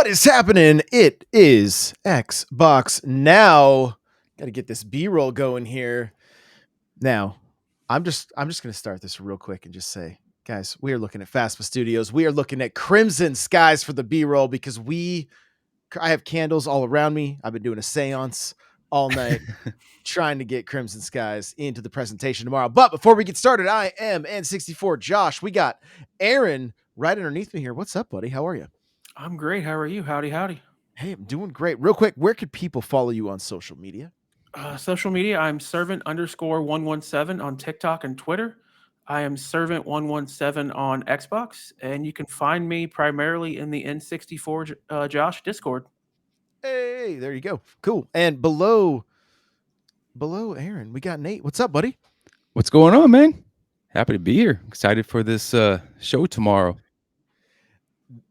What is happening? It is Xbox Now. Got to get this B-roll going here. Now, I'm just going to start this real quick and just say, guys, we are looking at Fastma Studios. We are looking at Crimson Skies for the B-roll because I have candles all around me. I've been doing a séance all night trying to get Crimson Skies into the presentation tomorrow. But before we get started, I am N64 Josh. We got Aaron right underneath me here. What's up, buddy? How are you? I'm great. How are you? Howdy, howdy. Hey, I'm doing great. Real quick, where could people follow you on social media? Social media, I'm servant_117 on TikTok and Twitter. I am servant117 on Xbox, and you can find me primarily in the N64 Josh Discord. Hey, there you go. Cool. And below Aaron, we got Nate. What's up, buddy? What's going on, man? Happy to be here. Excited for this show tomorrow.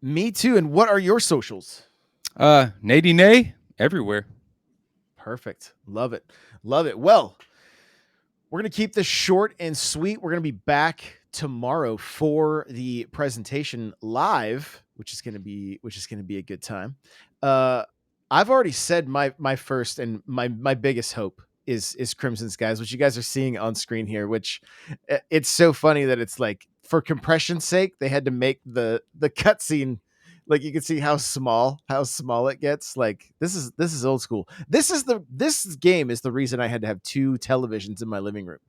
Me too. And what are your socials? Nady Nay everywhere. Perfect. Love it. Love it. Well, we're going to keep this short and sweet. We're going to be back tomorrow for the presentation live, which is going to be a good time. I've already said my first and my biggest hope is Crimson Skies, which you guys are seeing on screen here, which it's so funny that it's like for compression's sake, they had to make the cutscene like you can see how small it gets. Like this is old school. This game is the reason I had to have two televisions in my living room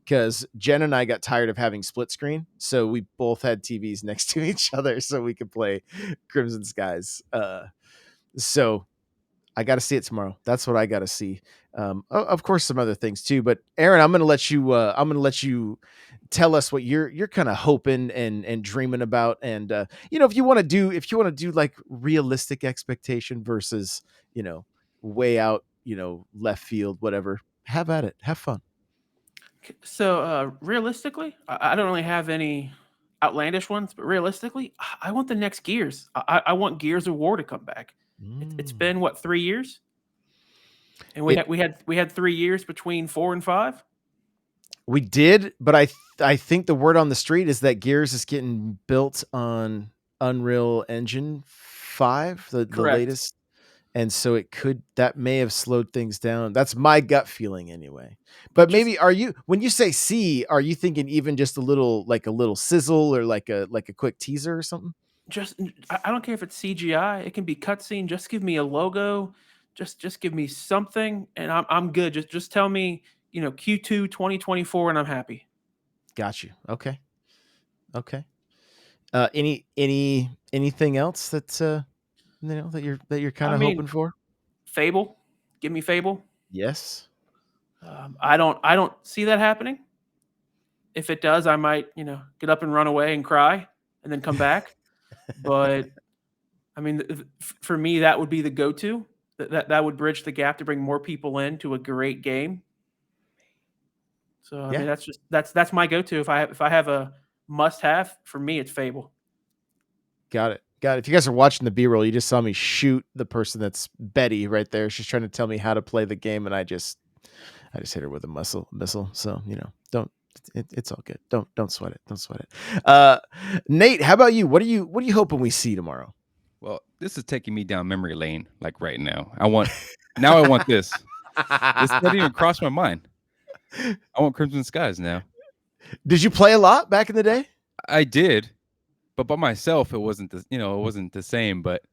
because Jen and I got tired of having split screen, so we both had TVs next to each other so we could play Crimson Skies. So I got to see it tomorrow. That's what I got to see. Of course, some other things too. But Aaron, I'm gonna let you tell us what you're kind of hoping and dreaming about. And if you want to do like realistic expectation versus way out left field, whatever. Have at it. Have fun. So, realistically, I don't really have any outlandish ones, but realistically, I want the next Gears. I want Gears of War to come back. It's been what, 3 years? And we had 3 years between 4 and 5. We did, but I think the word on the street is that Gears is getting built on Unreal Engine 5, the latest, and so that may have slowed things down. That's my gut feeling anyway. But maybe when you say see, are you thinking even just a little sizzle or like a quick teaser or something? I don't care if it's CGI. It can be cutscene. Just give me a logo. Just give me something, and I'm good. Just tell me, Q2 2024, and I'm happy. Got you. Okay. Anything else that's that you're kind of hoping for? Fable. Give me Fable. Yes. I don't see that happening. If it does, I might get up and run away and cry, and then come back. But I mean, for me, that would be the go-to. That would bridge the gap to bring more people into a great game. So I mean, that's my go-to. If I have a must-have, for me, it's Fable. Got it. If you guys are watching the B-roll, you just saw me shoot the person that's Betty right there. She's trying to tell me how to play the game, and I just hit her with a missile. So don't. It's all good. Don't sweat it. Nate, how about you? What are you hoping we see tomorrow? Well, this is taking me down memory lane like right now. I want this. This didn't even cross my mind. I want Crimson Skies now. Did you play a lot back in the day? I did, but by myself it wasn't the same. But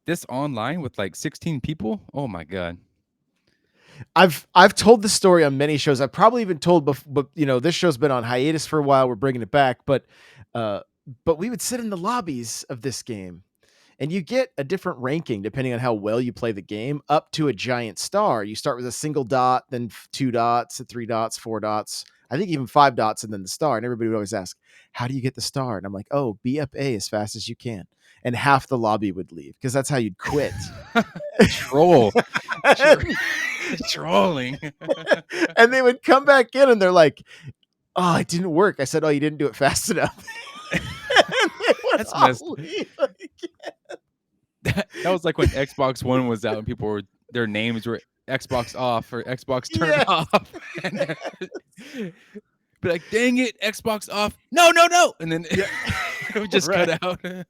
this online with like 16 people, oh my god. I've told the story on many shows. I've probably even told, but this show's been on hiatus for a while. We're bringing it back, but we would sit in the lobbies of this game, and you get a different ranking depending on how well you play the game, up to a giant star. You start with a single dot, then 2 dots, 3 dots, 4 dots. I think even 5 dots, and then the star. And everybody would always ask, "How do you get the star?" And I'm like, "Oh, be up A as fast as you can." And half the lobby would leave because that's how you'd quit. Troll. Trolling. And they would come back in and they're like, "Oh, it didn't work." I said, "Oh, you didn't do it fast enough." That's messed. That was like when Xbox One was out and people were, their names were Xbox off or Xbox turned off. Be like, dang it, Xbox off. No. And then It would just Right. cut out.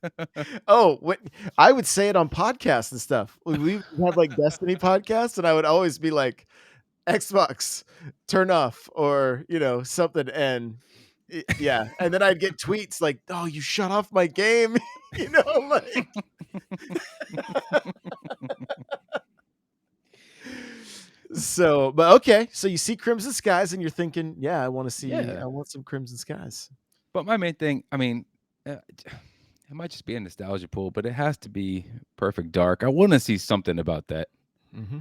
Oh, what I would say it on podcasts and stuff. We had like Destiny podcasts, and I would always be like, Xbox, turn off, or something, and yeah, and then I'd get tweets like, "Oh, you shut off my game," like. So, but okay, so you see Crimson Skies, and you're thinking, "Yeah, I want Yeah. some Crimson Skies." But my main thing, I mean, it might just be a nostalgia pool, but it has to be Perfect Dark. I want to see something about that. Mm-hmm.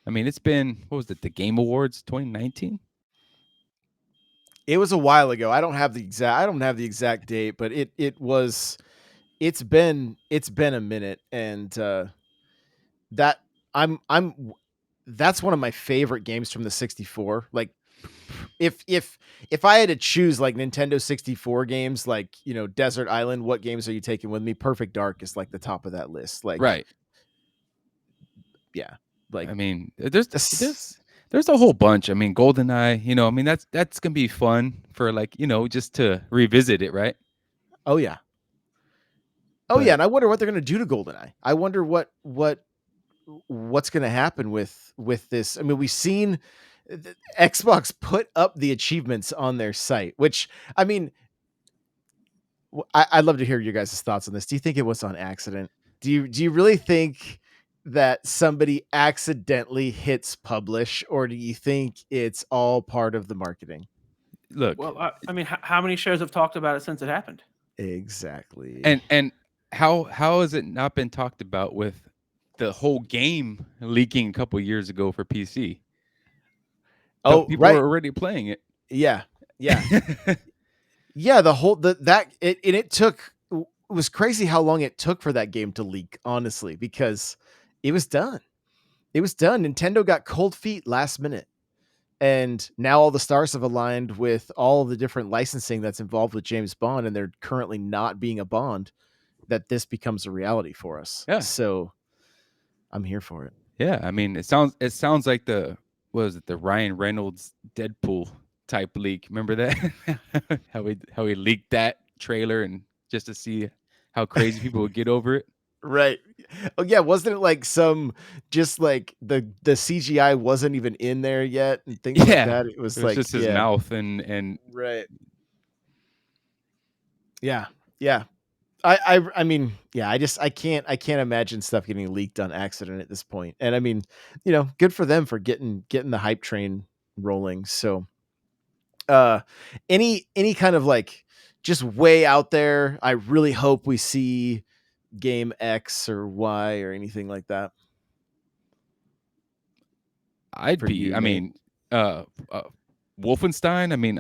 I mean, it's been, what was it, the Game Awards 2019? It was a while ago. I don't have the exact date, but it's been a minute, and that I'm that's one of my favorite games from the 64. Like, if I had to choose like Nintendo 64 games, like Desert Island, what games are you taking with me? Perfect Dark is like the top of that list. Like, Right. yeah, like I mean, there's this. there's a whole bunch. I mean, GoldenEye, I mean, that's gonna be fun for like, just to revisit it, right? Oh yeah, yeah, But and I wonder what they're gonna do to GoldenEye. I wonder what's gonna happen with this. I mean, we've seen Xbox put up the achievements on their site, which, I mean, I'd love to hear your guys' thoughts on this. Do you think it was on accident? Do you really think that somebody accidentally hits publish, or do you think it's all part of the marketing? look, Well, I mean, how many shows have talked about it since it happened? Exactly. and how has it not been talked about with the whole game leaking a couple years ago for PC? Oh, People right. are already playing it. Yeah. Yeah. Yeah. The whole it took, it was crazy how long it took for that game to leak, honestly, because it was done. It was done. Nintendo got cold feet last minute. And now all the stars have aligned with all of the different licensing that's involved with James Bond, and they're currently not being a Bond, that this becomes a reality for us. Yeah. So I'm here for it. Yeah, I mean, it sounds like the what was it, the Ryan Reynolds Deadpool type leak. Remember that? how he leaked that trailer and just to see how crazy people would get over it. Right. Oh yeah, wasn't it like some, just like the CGI wasn't even in there yet and things like Yeah, that? It was it was like, just his yeah, mouth and right. Yeah. Yeah. I mean, yeah, I can't imagine stuff getting leaked on accident at this point. And I mean, good for them for getting the hype train rolling. So uh any kind of like, just way out there, I really hope we see game X or Y or anything like that. I'd For be. you, I Nate? mean, Wolfenstein. I mean,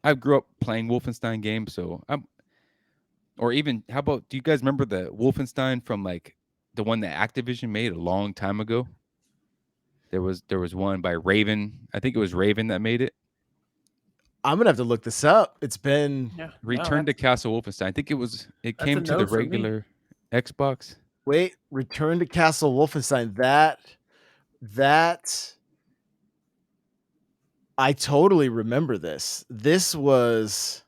I grew up playing Wolfenstein games, so I'm. Or even, how about, do you guys remember the Wolfenstein from like the one that Activision made a long time ago? There was one by Raven. I think it was Raven that made it. I'm gonna have to look this up. It's been Yeah, Return to Castle Wolfenstein. I think it that's a came to the no for me. regular Xbox. wait, Return to Castle Wolfenstein. That I totally remember this. This was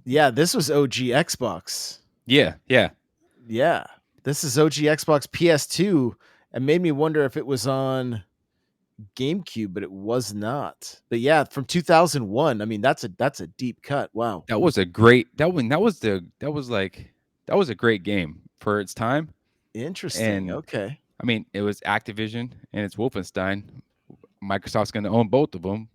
OG Xbox. Yeah, yeah. Yeah. This is OG Xbox PS2, and made me wonder if it was on GameCube, but it was not. But yeah, from 2001. I mean, that's a deep cut. Wow. That was a great that was a great game for its time. Interesting. And Okay. I mean, it was Activision and it's Wolfenstein. Microsoft's going to own both of them.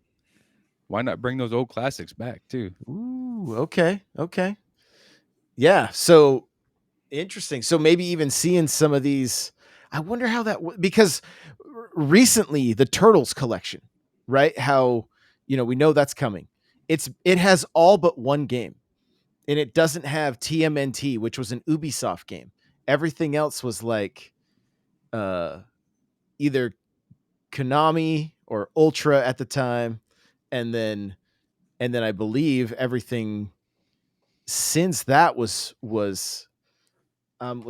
Why not bring those old classics back too? Ooh, okay. Okay. Yeah. So interesting. So maybe even seeing some of these, I wonder how because recently the Turtles collection, right? How, we know that's coming. It has all but one game, and it doesn't have TMNT, which was an Ubisoft game. Everything else was like either Konami or Ultra at the time, and then I believe everything since that was let's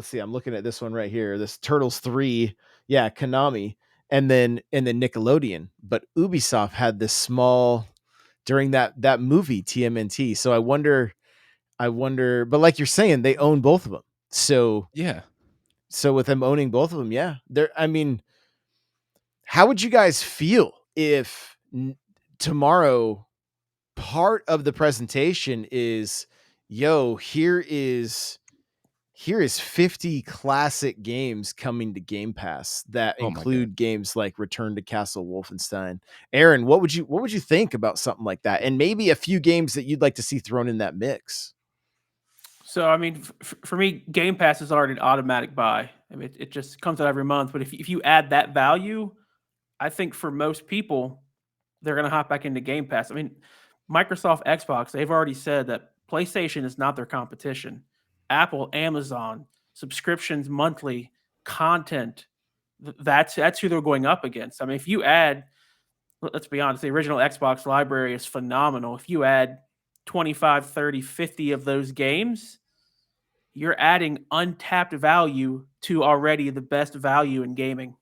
see, I'm looking at this one right here, this Turtles 3, yeah, Konami, and then Nickelodeon. But Ubisoft had this small, during that movie TMNT. So I wonder I wonder, but like you're saying, they own both of them. So Yeah. with them owning both of them, yeah. I mean, how would you guys feel if tomorrow part of the presentation is, yo, here is 50 classic games coming to Game Pass that Oh my God. include games like Return to Castle Wolfenstein. Aaron, what would you think about something like that? And maybe a few games that you'd like to see thrown in that mix. So, I mean, for me, Game Pass is already an automatic buy. I mean, it just comes out every month. But if you add that value, I think for most people, they're going to hop back into Game Pass. I mean, Microsoft, Xbox, they've already said that PlayStation is not their competition. Apple, Amazon, subscriptions monthly, content, that's who they're going up against. I mean, if you add, let's be honest, the original Xbox library is phenomenal. If you add 25, 30, 50 of those games, you're adding untapped value to already the best value in gaming.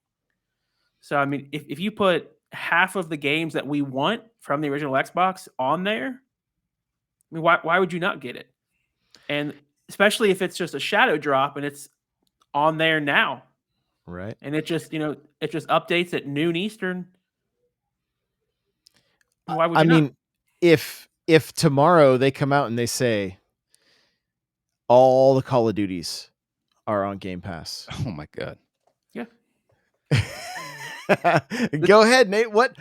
So, I mean, if you put half of the games that we want from the original Xbox on there, I mean, why would you not get it? And especially if it's just a shadow drop and it's on there now, Right. and it just updates at noon Eastern. Why would you I mean, not? if tomorrow they come out and they say all the Call of Duties are on Game Pass. Oh my God. Yeah. Go ahead, Nate. What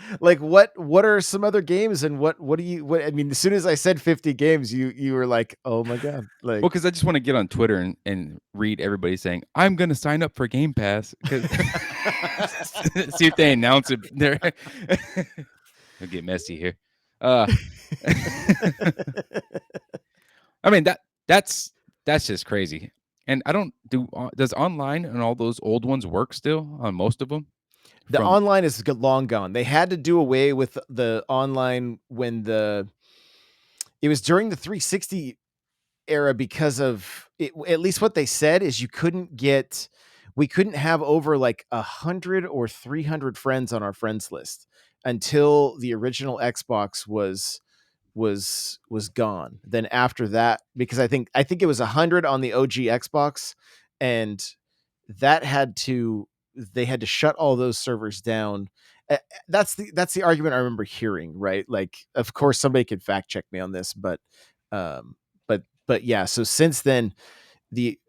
are some other games, and what do you I mean, as soon as I said 50 games, you were like, oh my God. Like, Well, because I just want to get on Twitter and read everybody saying, I'm going to sign up for Game Pass. See if they announce it there. It'll get messy here. I mean, that's just crazy. And I don't does online and all those old ones work still on most of them? the online is long gone. They had to do away with the online when it was during the 360 era because of it, at least what they said is we couldn't have over like 100 or 300 friends on our friends list until the original Xbox was gone. Then after that, because I think it was 100 on the OG Xbox, and that they had to shut all those servers down. That's the argument I remember hearing, right? Like, of course somebody could fact check me on this, but yeah, so since then the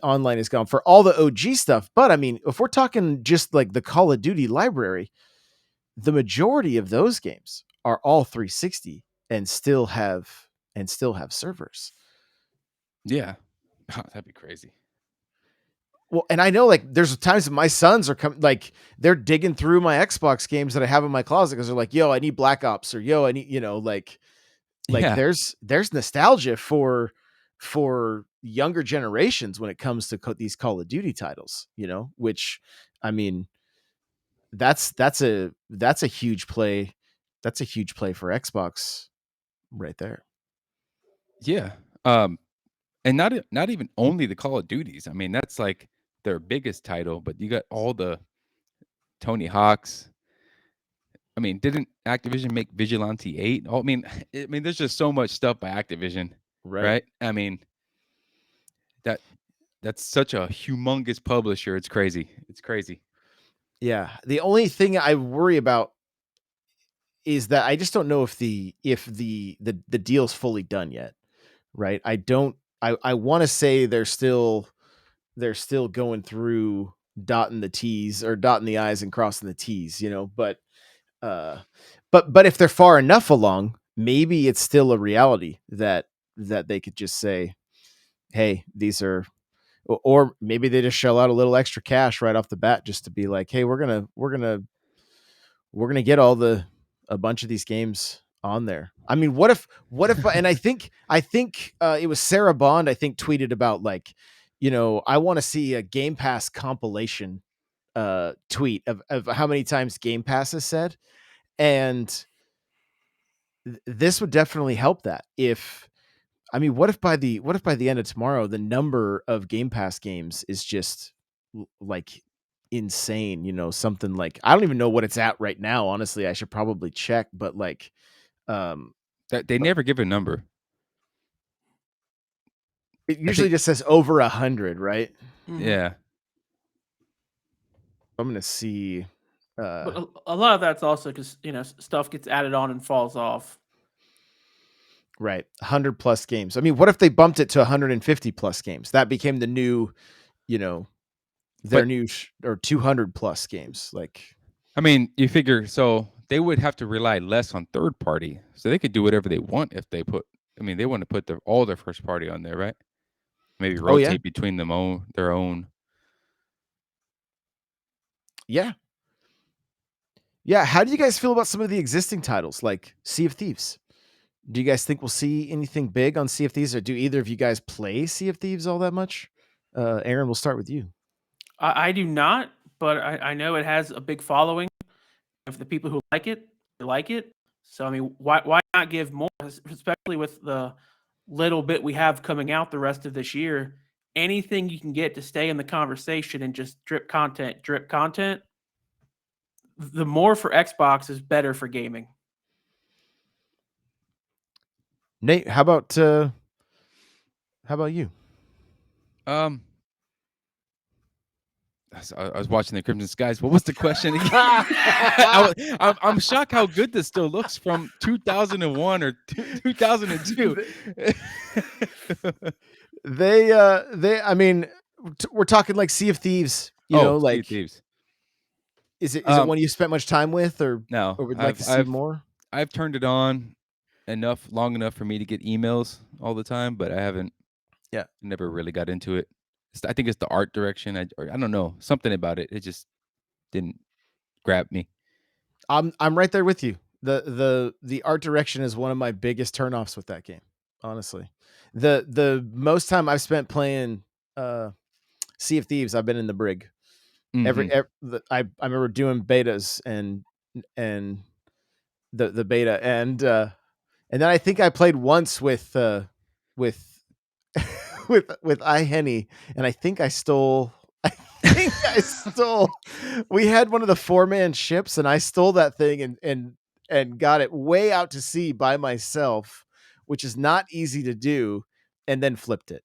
online is gone for all the OG stuff. But I mean, if we're talking just like the Call of Duty library, the majority of those games are all 360 and still have servers. Yeah. That'd be crazy. Well, and I know like there's times that my sons are coming, like they're digging through my Xbox games that I have in my closet because they're like, yo, I need Black Ops, or yo, I need, like Yeah. there's nostalgia for younger generations when it comes to these Call of Duty titles, which, I mean, that's a huge play. That's a huge play for Xbox right there. Yeah. And not even only the Call of Duties. I mean, that's like their biggest title, but you got all the Tony Hawks. I mean, didn't Activision make Vigilante 8? I mean, there's just so much stuff by Activision, right? I mean, that's such a humongous publisher. It's crazy. It's crazy. Yeah. The only thing I worry about is that I just don't know if the deal's fully done yet. Right. I want to say they're still going through dotting the T's, or dotting the I's and crossing the T's, but if they're far enough along, maybe it's still a reality that they could just say, hey, these are, or maybe they just shell out a little extra cash right off the bat just to be like, hey, we're going to get a bunch of these games on there. I mean, what if, and I think it was Sarah Bond, I think, tweeted about like, I want to see a Game Pass compilation tweet of how many times Game Pass is said. And this would definitely help that. What if by the end of tomorrow, the number of Game Pass games is just like insane, something like, I don't even know what it's at right now. Honestly, I should probably check, but like, That they never give a number. It usually just says over 100, right? Mhm. Yeah. I'm gonna see. But a lot of that's also because stuff gets added on and falls off. Right, 100 plus games. I mean, what if they bumped it to 150 plus games? That became the new, their But- new or 200 plus games. Like, I mean, you figure so they would have to rely less on third party, so they could do whatever they want if they put. I mean, they want to put all their first party on there, right? Maybe Oh, yeah. rotate between their own. yeah, yeah. How do you guys feel about some of the existing titles, like Sea of Thieves? Do you guys think we'll see anything big on Sea of Thieves, or do either of you guys play Sea of Thieves all that much? Aaron, we'll start with you. I do not, but I know it has a big following. If the people who like it, they like it. So I mean, why not give more, especially with the little bit we have coming out the rest of this year? Anything you can get to stay in the conversation and just drip content. The more for Xbox is better for gaming. Nate, how about you? I was watching the Crimson Skies. What was the question again? I'm shocked how good this still looks from 2001 or 2002. I mean, we're talking like Sea of Thieves, Sea like of Thieves. is it one you spent much time with, or No, would like to see more? I've turned it on long enough for me to get emails all the time, but I haven't. Yeah. Never really got into it. I think it's the art direction. I don't know, something about it. It just didn't grab me. I'm right there with you. The art direction is one of my biggest turnoffs with that game. Honestly, the most time I've spent playing Sea of Thieves, I've been in the brig. Mhm. I remember doing betas and the beta and then I think I played once with with iHenny, and I think I stole. I think I stole. We had one of the 4-man ships, and I stole that thing and got it way out to sea by myself, which is not easy to do, and then flipped it.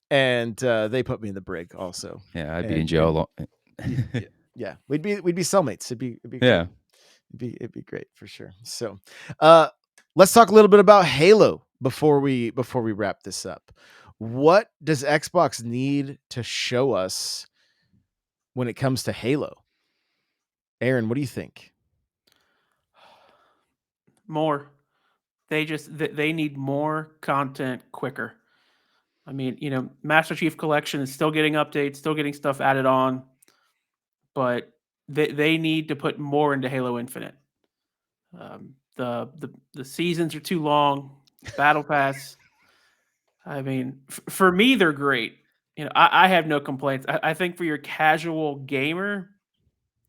And they put me in the brig also. Yeah, I'd be in jail. Yeah, we'd be cellmates. It'd be Yeah. great. It'd be great for sure. So, let's talk a little bit about Halo before we wrap this up. What does Xbox need to show us when it comes to Halo? Aaron, what do you think? More. They need more content quicker. I mean, Master Chief Collection is still getting updates, still getting stuff added on, but they need to put more into Halo Infinite. The seasons are too long. Battle Pass. I mean, for me, they're great. I have no complaints. I think for your casual gamer,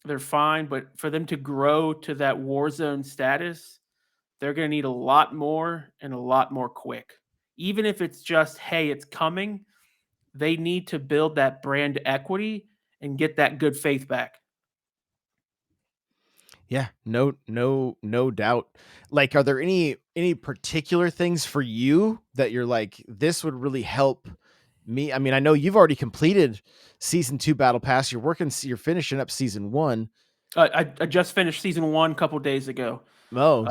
they're fine, but for them to grow to that Warzone status, they're going to need a lot more and a lot more quick. Even if it's just, hey, it's coming, they need to build that brand equity and get that good faith back. Yeah, no doubt. Like, are there any particular things for you that you're like, this would really help me? I mean, I know you've already completed season 2 battle pass. You're finishing up season 1. I just finished season 1 a couple days ago. Oh,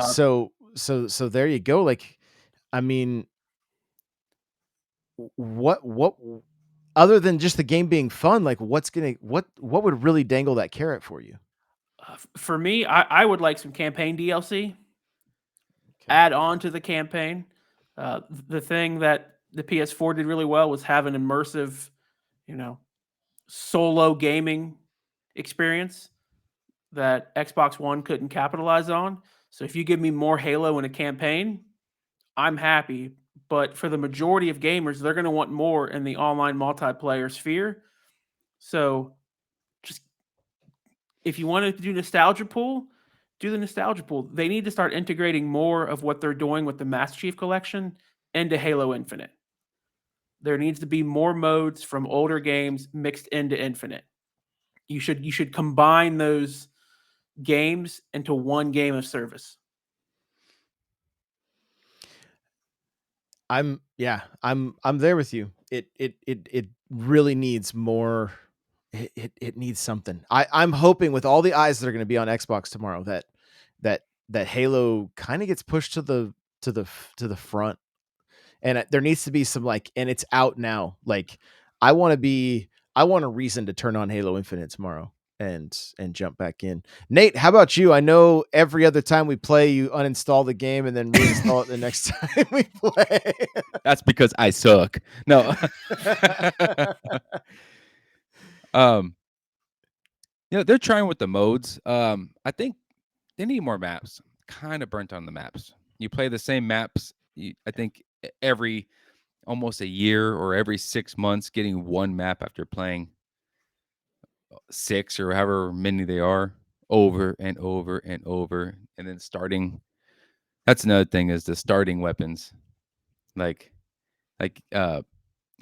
so there you go. Like, I mean, what other than just the game being fun, like what would really dangle that carrot for you? For me, I would like some campaign DLC. Okay. Add on to the campaign. The thing that the PS4 did really well was have an immersive, solo gaming experience that Xbox One couldn't capitalize on. So if you give me more Halo in a campaign, I'm happy. But for the majority of gamers, they're going to want more in the online multiplayer sphere. So just if you wanted to do nostalgia pool, do the nostalgia pool. They need to start integrating more of what they're doing with the Master Chief Collection into Halo Infinite. There needs to be more modes from older games mixed into Infinite. You should combine those games into one game of service. I'm there with you. It really needs more. It needs something. I'm hoping with all the eyes that are going to be on Xbox tomorrow that Halo kind of gets pushed to the front, and there needs to be some and it's out now. Like I want a reason to turn on Halo Infinite tomorrow and jump back in. Nate, how about you? I know every other time we play, you uninstall the game and then reinstall it the next time we play. That's because I suck. No. They're trying with the modes. I think they need more maps. Kind of burnt on the maps. You play the same maps. I think every almost a year or every 6 months, getting one map after playing 6 or however many they are over and over and over, and then starting. That's another thing is the starting weapons. Like, I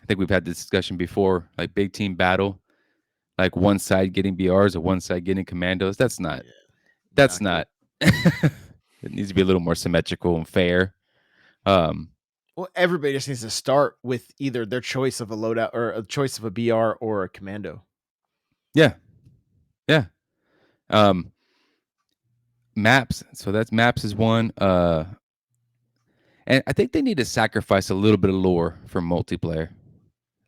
think we've had this discussion before. Like big team battle, like one side getting BRs or one side getting commandos. That's not. That's not. It needs to be a little more symmetrical and fair. Well, everybody just needs to start with either their choice of a loadout or a choice of a BR or a commando. Yeah. Maps. So that's maps is one. And I think they need to sacrifice a little bit of lore for multiplayer.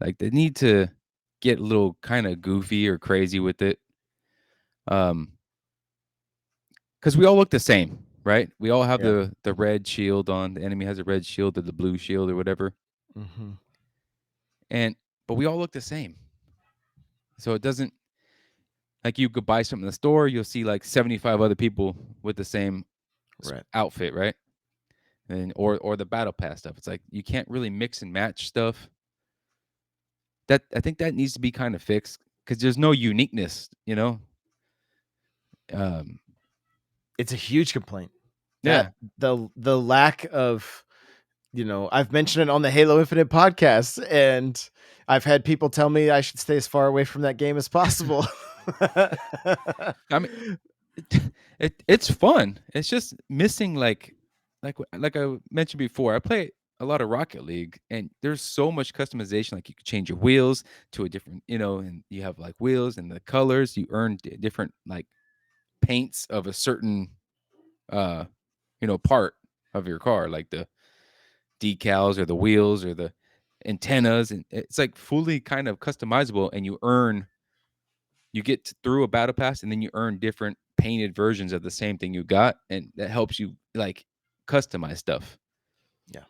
Like they need to get a little kind of goofy or crazy with it. Because we all look the same, right? We all have the red shield on. The enemy has a red shield or the blue shield or whatever. Mm-hmm. But we all look the same. So it doesn't, like you could buy something in the store, you'll see like 75 other people with the same outfit, right? And or the battle pass stuff. It's like you can't really mix and match stuff. That I think that needs to be kind of fixed because there's no uniqueness, you know. It's a huge complaint. Yeah, the lack of, I've mentioned it on the Halo Infinite podcast, and I've had people tell me I should stay as far away from that game as possible. I mean, it's fun. It's just missing like I mentioned before. I play a lot of Rocket League, and there's so much customization. Like you could change your wheels to a different, and you have like wheels and the colors. You earn different like paints of a certain, part of your car, like the decals or the wheels or the antennas, and it's like fully kind of customizable. And you get through a battle pass, and then you earn different painted versions of the same thing you got, and that helps you like customize stuff. Yeah.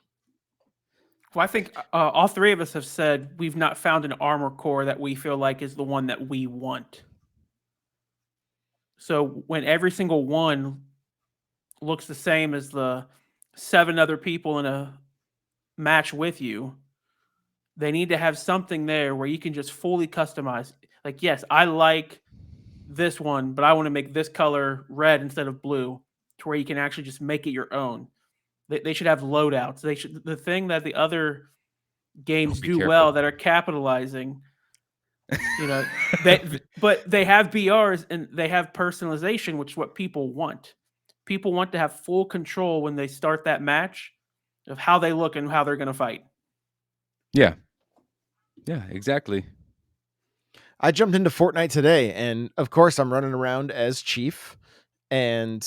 Well, I think all three of us have said we've not found an armor core that we feel like is the one that we want. So when every single one looks the same as the 7 other people in a match with you, they need to have something there where you can just fully customize. Like, yes, I like this one, but I want to make this color red instead of blue, to where you can actually just make it your own. They should have loadouts. The thing that the other games do well that are capitalizing, but they have BRs and they have personalization, which is what people want. People want to have full control when they start that match of how they look and how they're going to fight. Yeah, exactly. I jumped into Fortnite today, and of course I'm running around as Chief, and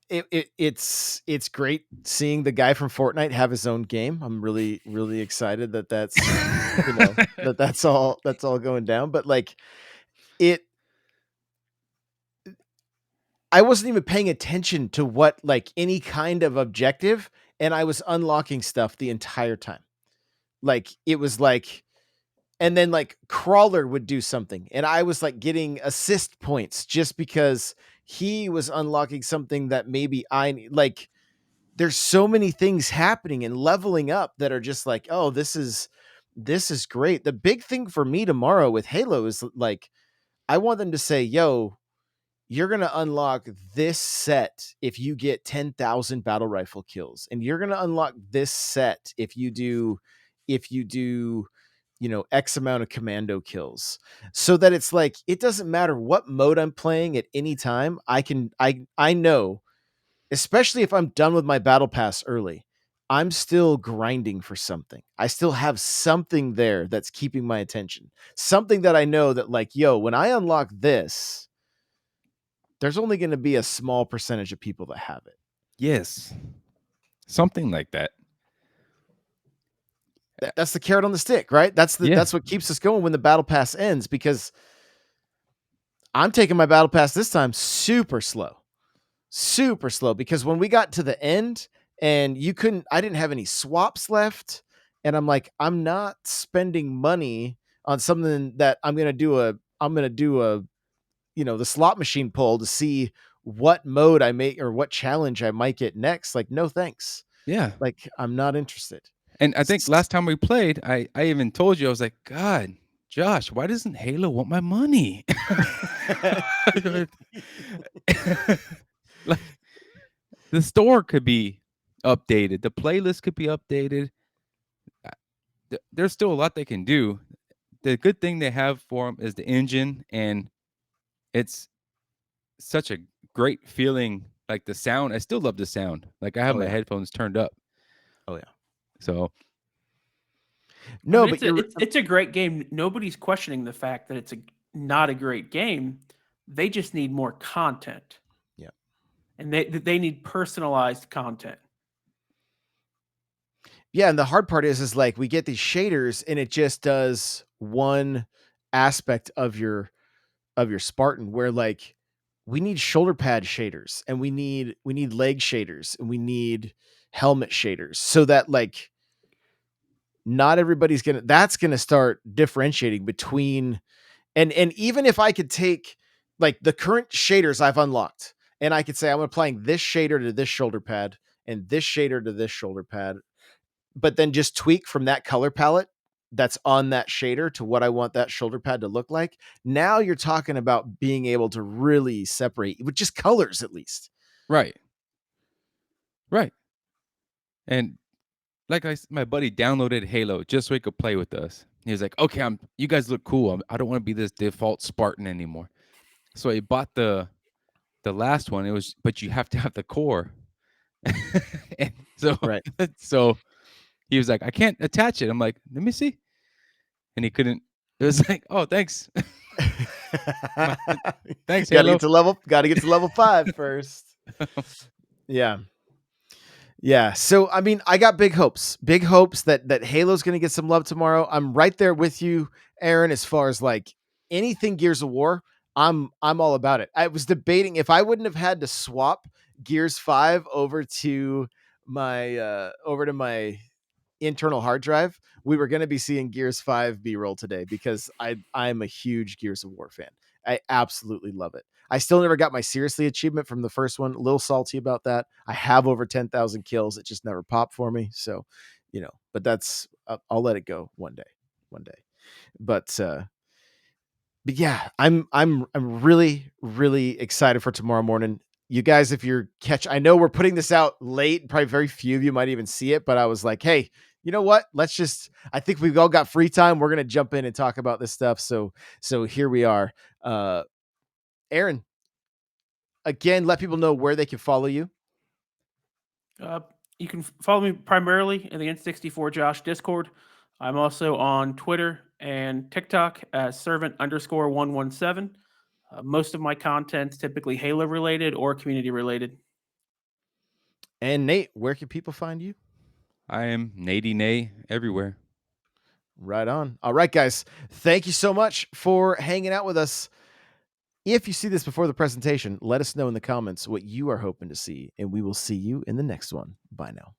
it's great seeing the guy from Fortnite have his own game. I'm really, really excited that that's that's all going down. But like I wasn't even paying attention to what like any kind of objective, and I was unlocking stuff the entire time. Like it was like, and then like Crawler would do something, and I was like getting assist points just because he was unlocking something that maybe I like. There's so many things happening and leveling up that are just like, oh, this is great. The big thing for me tomorrow with Halo is like, I want them to say, yo, you're going to unlock this set if you get 10,000 battle rifle kills. And you're going to unlock this set if you do, X amount of commando kills, so that it's like, it doesn't matter what mode I'm playing at any time. I know, especially if I'm done with my battle pass early, I'm still grinding for something. I still have something there that's keeping my attention. Something that I know that like, yo, when I unlock this, there's only going to be a small percentage of people that have it. Yes. Something like that. That's the carrot on the stick, right? That's Yeah. that's what keeps us going when the battle pass ends, because I'm taking my battle pass this time super slow, because when we got to the end and I didn't have any swaps left. And I'm like, I'm not spending money on something that I'm going to do a, the slot machine pull to see what mode I make or what challenge I might get next. Like, no, thanks. Yeah. Like, I'm not interested. And I think last time we played, I even told you, I was like, God, Josh, why doesn't Halo want my money? Like, the store could be updated. The playlist could be updated. There's still a lot they can do. The good thing they have for them is the engine, and it's such a great feeling. Like the sound, I still love the sound. Like I have my headphones turned up. Oh yeah. So no, I mean, but it's a great game. Nobody's questioning the fact that it's not a great game. They just need more content. Yeah. And they need personalized content. Yeah, and the hard part is like we get these shaders and it just does one aspect of your Spartan, where like we need shoulder pad shaders and we need leg shaders and we need helmet shaders, so that like not everybody's that's gonna start differentiating between, and even if I could take like the current shaders I've unlocked and I could say I'm applying this shader to this shoulder pad and this shader to this shoulder pad, but then just tweak from that color palette that's on that shader to what I want that shoulder pad to look like. Now you're talking about being able to really separate with just colors, at least. Right. And like my buddy downloaded Halo just so he could play with us. He was like, "Okay, you guys look cool. I don't want to be this default Spartan anymore." So he bought the last one. But you have to have the core. And so Right. so he was like, "I can't attach it." I'm like, "Let me see." And he couldn't. It was like, "Oh, thanks." Thanks, Halo. Gotta get to level 5 first. Yeah. Yeah. So, I mean, I got big hopes that Halo's going to get some love tomorrow. I'm right there with you, Aaron, as far as like anything Gears of War. I'm all about it. I was debating if I wouldn't have had to swap Gears 5 over to my internal hard drive, we were going to be seeing Gears 5 B-roll today, because I'm a huge Gears of War fan. I absolutely love it. I still never got my Seriously achievement from the first one. A little salty about that. I have over 10,000 kills. It just never popped for me. So, but that's, I'll let it go one day. But yeah, I'm really, really excited for tomorrow morning. You guys, if you're I know we're putting this out late, probably very few of you might even see it, but I was like, hey, you know what? I think we've all got free time. We're going to jump in and talk about this stuff. So here we are. Aaron, again, let people know where they can follow you. You can follow me primarily in the N64 Josh Discord. I'm also on Twitter and TikTok as servant_117. Most of my content's typically Halo related or community related. And Nate, where can people find you? I am Nady Nay everywhere. Right on. All right, guys. Thank you so much for hanging out with us. If you see this before the presentation, let us know in the comments what you are hoping to see, and we will see you in the next one. Bye now.